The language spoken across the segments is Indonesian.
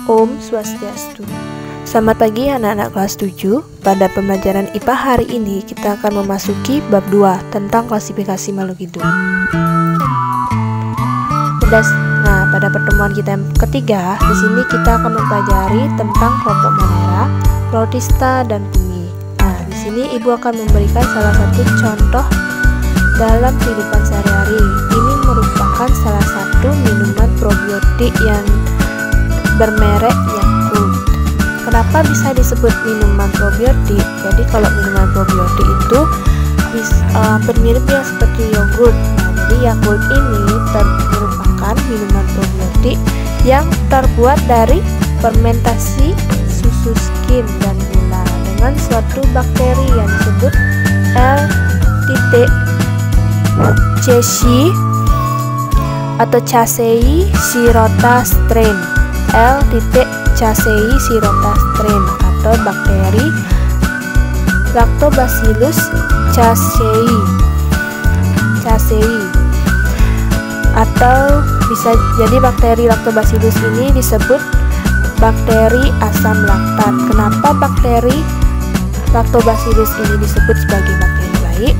Om Swastiastu. Selamat pagi anak-anak kelas 7. Pada pembelajaran IPA hari ini kita akan memasuki bab 2 tentang klasifikasi makhluk hidup. Nah, pada pertemuan kita yang ketiga, di sini kita akan mempelajari tentang kelompok Monera, Protista, dan Fungi. Nah, di sini Ibu akan memberikan salah satu contoh dalam kehidupan sehari-hari. Ini merupakan salah satu minuman probiotik yang bermerek Yakult. Kenapa bisa disebut minuman probiotik? Jadi kalau minuman probiotik itu bermirip ya seperti yogurt. Nah, jadi Yakult ini merupakan minuman probiotik yang terbuat dari fermentasi susu skim dan gula dengan suatu bakteri yang disebut L.Cacei atau Cacei shirota strain. L.Cacei shirota strain atau bakteri Lactobacillus cacei atau bisa jadi bakteri Lactobacillus ini disebut bakteri asam laktat. Kenapa bakteri Lactobacillus ini disebut sebagai bakteri baik?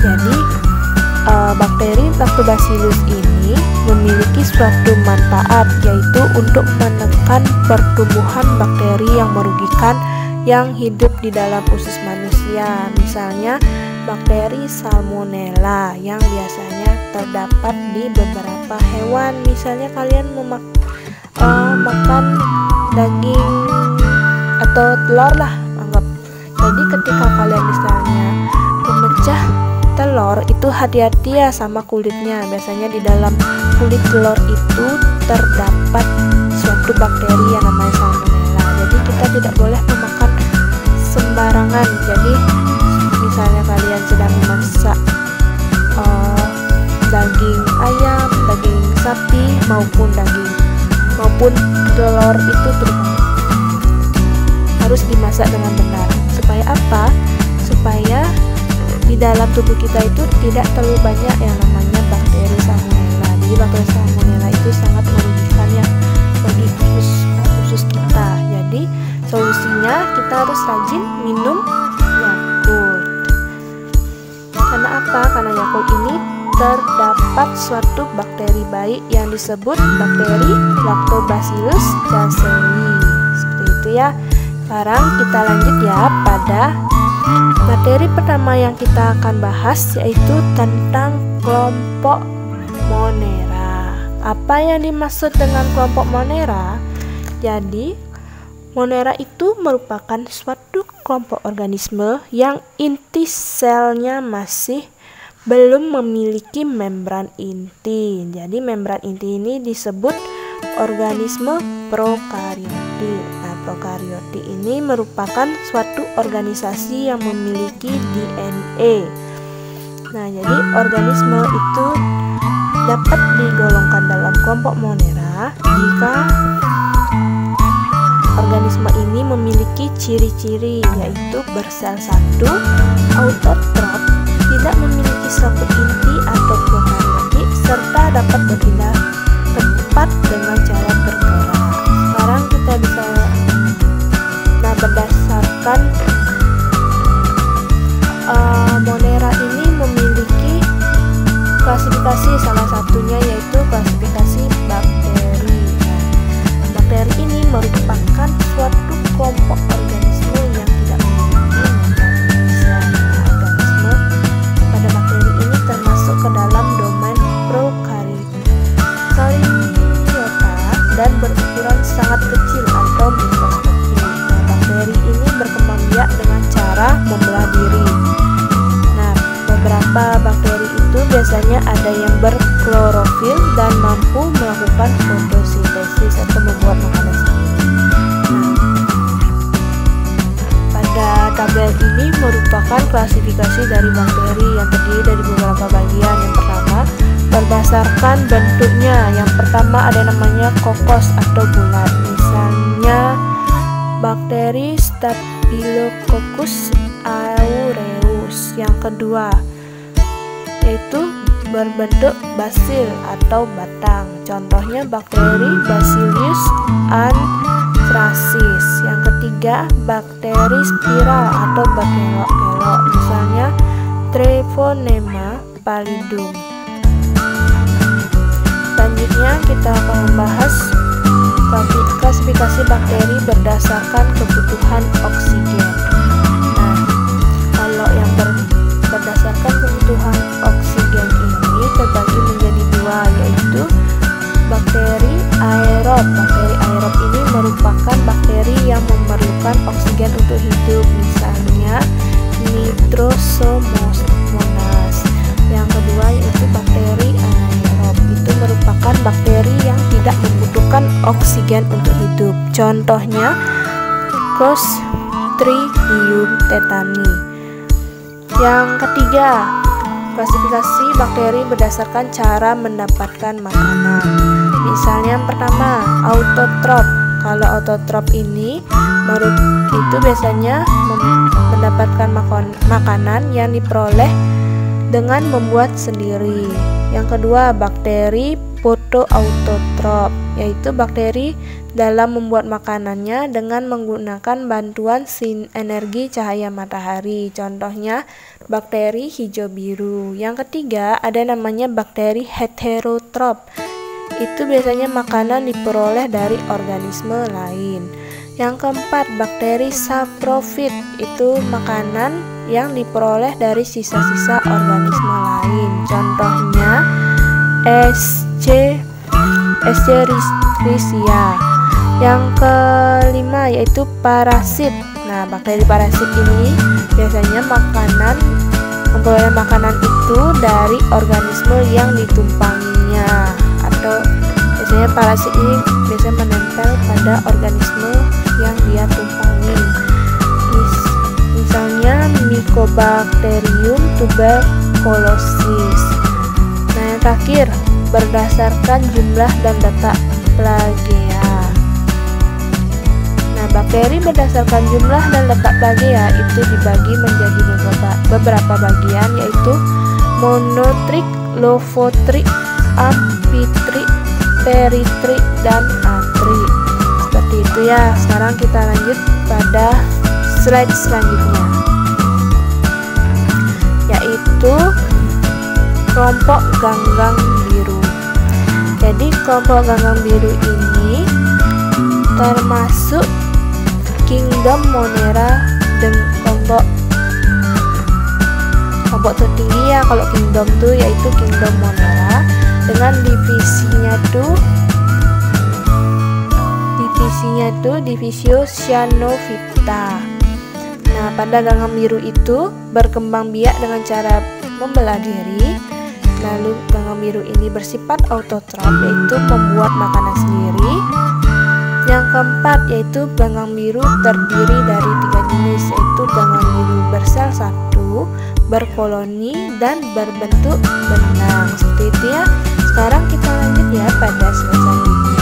Jadi bakteri Lactobacillus ini memiliki suatu manfaat, yaitu untuk menekan pertumbuhan bakteri yang merugikan yang hidup di dalam usus manusia. Misalnya bakteri Salmonella yang biasanya terdapat di beberapa hewan. Misalnya kalian makan daging atau telur lah, anggap. Jadi ketika kalian misalnya memecah telur, itu hati-hati ya sama kulitnya. Biasanya di dalam kulit telur itu terdapat suatu bakteri yang namanya Salmonella. Jadi kita tidak boleh memakan sembarangan. Jadi misalnya kalian sedang memasak daging ayam, daging sapi maupun telur itu harus dimasak dengan benar. Supaya apa? Supaya di dalam tubuh kita itu tidak terlalu banyak yang namanya bakteri Salmonella. Jadi bakteri Salmonella itu sangat merugikan ya bagi usus kita. Jadi solusinya kita harus rajin minum Yakult. Karena apa? Karena Yakult ini terdapat suatu bakteri baik yang disebut bakteri Lactobacillus cacei. Seperti itu ya. Sekarang kita lanjut ya pada materi pertama yang kita akan bahas, yaitu tentang kelompok Monera. Apa yang dimaksud dengan kelompok Monera? Jadi Monera itu merupakan suatu kelompok organisme yang inti selnya masih belum memiliki membran inti. Jadi membran inti ini disebut organisme prokariotik. Nah, prokariotik ini merupakan suatu organisasi yang memiliki DNA. Nah, jadi organisme itu dapat digolongkan dalam kelompok Monera jika organisme ini memiliki ciri-ciri, yaitu bersel satu, autotrof, tidak memiliki struktur inti atau prokariotik, serta dapat berpindah tempat dengan cara bergerak. Sekarang kita bisa berdasarkan Monera ini memiliki klasifikasi, salah satunya yaitu klasifikasi bakteri. Bakteri ini merupakan suatu kelompok organisme yang tidak memiliki membran sel. Organisme pada bakteri ini termasuk ke dalam domain prokariota dan berukuran sangat kecil atau mikroskopik. Nah, bakteri ini berkembang biak dengan cara membelah diri. Nah, beberapa bakteri itu biasanya ada yang berklorofil dan mampu melakukan fotosintesis atau membuat makanan sendiri. Nah, pada tabel ini merupakan klasifikasi dari bakteri yang terdiri dari beberapa bagian. Yang pertama, berdasarkan bentuknya. Yang pertama ada namanya kokos atau bulat. Misalnya bakteri Staphylococcus aureus. Yang kedua yaitu berbentuk basil atau batang. Contohnya bakteri Bacillus antrasis. Yang ketiga, bakteri spiral atau berkelok-kelok, misalnya Treponema pallidum. Selanjutnya kita akan membahas klasifikasi bakteri berdasarkan kebutuhan oksigen. Nah, kalau yang berdasarkan kebutuhan oksigen ini terbagi menjadi dua, yaitu bakteri aerob. Bakteri aerob ini merupakan bakteri yang memerlukan oksigen untuk hidup, misalnya Nitrosomonas. Yang kedua yaitu bakteri anaerob, itu merupakan bakteri yang tidak membutuhkan oksigen untuk hidup. Contohnya Clostridium tetani. Yang ketiga, klasifikasi bakteri berdasarkan cara mendapatkan makanan. Misalnya yang pertama, autotrof. Kalau autotrof ini itu biasanya mendapatkan makanan yang diperoleh dengan membuat sendiri. Yang kedua, bakteri fotoautotrof, yaitu bakteri dalam membuat makanannya dengan menggunakan bantuan energi cahaya matahari. Contohnya bakteri hijau biru. Yang ketiga, ada namanya bakteri heterotrof. Itu biasanya makanan diperoleh dari organisme lain. Yang keempat, bakteri saprofit, itu makanan yang diperoleh dari sisa-sisa organisme lain. Contohnya Escherichia. Yang kelima yaitu parasit. Nah, bakteri parasit ini biasanya memperoleh makanan itu dari organisme yang ditumpanginya, atau biasanya parasit ini biasanya menempel pada organisme yang dia tumpangi. Misalnya Mycobacterium tuberculosis. Nah, yang terakhir, berdasarkan jumlah dan letak plagea. Nah, bakteri berdasarkan jumlah dan letak plagea itu dibagi menjadi beberapa bagian, yaitu monotrik, lofotrik, amfitrik, peritrik, dan atrik. Seperti itu ya. Sekarang kita lanjut pada slide selanjutnya, yaitu kelompok ganggang biru. Jadi kelompok ganggang biru ini termasuk Kingdom Monera dan kelompok tertinggi ya kalau kingdom tuh yaitu Kingdom Monera dengan divisinya tuh divisio Cyanophyta. Nah, pada ganggang biru itu berkembang biak dengan cara membelah diri. Lalu ganggang biru ini bersifat autotrof, yaitu membuat makanan sendiri. Yang keempat yaitu ganggang biru terdiri dari 3 jenis, yaitu ganggang biru bersel satu, berkoloni, dan berbentuk benang. Seperti itu ya. Sekarang kita lanjut ya pada slide selanjutnya.